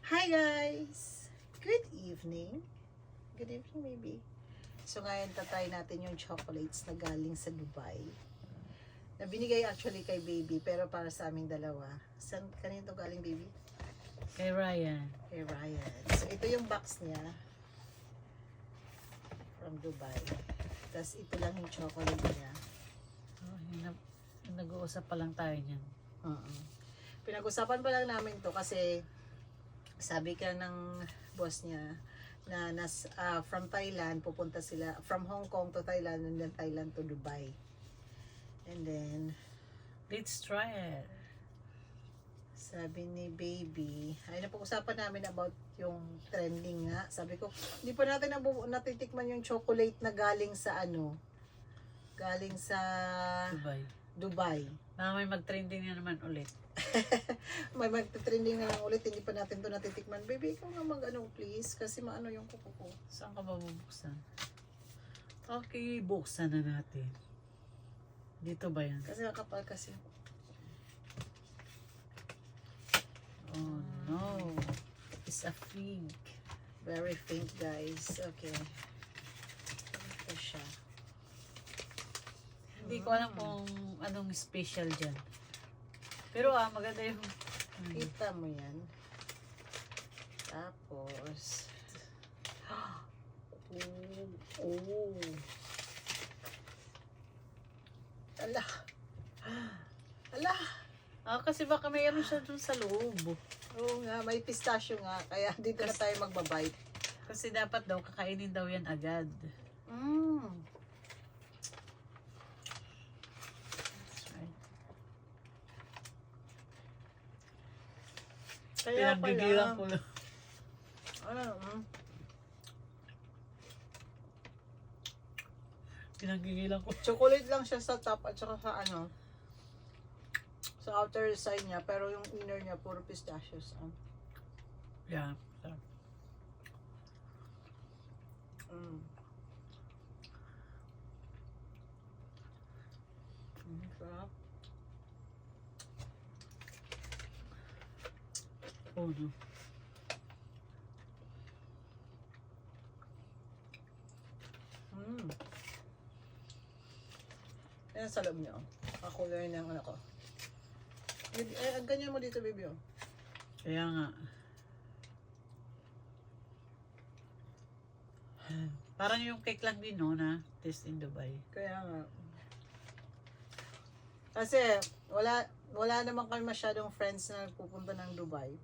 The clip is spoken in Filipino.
Hi guys! Good evening. Good evening maybe. So ngayon tatry natin yung chocolates na galing sa Dubai. Na binigay actually kay baby pero para sa aming dalawa. Saan kanino galing baby? Kay Ryan. Kay Ryan. So ito yung box niya. From Dubai. Tapos ito lang yung chocolate niya. Oh, nag-uusap pa lang tayo niyan. Pinag-usapan pa lang namin to kasi sabi ka ng boss niya na from Thailand, pupunta sila from Hong Kong to Thailand and then Thailand to Dubai. And then Let's try it. sabi ni baby, ay napag-usapan namin about yung trending nga. Sabi ko, hindi pa natin natitikman yung chocolate na galing sa galing sa Dubai. Baka may mag-trending na naman ulit. May magte-trending na lang ulit, hindi pa natin to natitikman. Baby, ikaw nga please, kasi maano yung kuko ko. Saan ka ba bubuksan? Okay, buksan na natin. Dito ba yan? Kasi kapal kasi. Oh no. It's a fig. Very faint guys. Okay. Ito siya. Hindi ko alam kung anong special dyan. Pero maganda yung... Kita mo yan. Tapos oh. Ala. Ala. kasi baka mayroon siya dun sa loob. Oo nga, may pistachio nga. Kaya dito na tayo magbabite. Kasi dapat daw kakainin daw yan agad. Kaya Pinaggigilan pala. ko lang. Pinaggigilan ko. Chocolate lang siya sa top at saka sa sa outer side niya, pero yung inner niya puro pistachios. Yeah. Sarap. Sarap. Oh no. Ayan sa loob niya. Kakulay ng ko. Ganyan mo dito, baby. Kaya nga. Parang yung cake lang din, no, na taste in Dubai. Kaya nga. Kasi, wala naman kami masyadong friends na nagpupunta ng Dubai.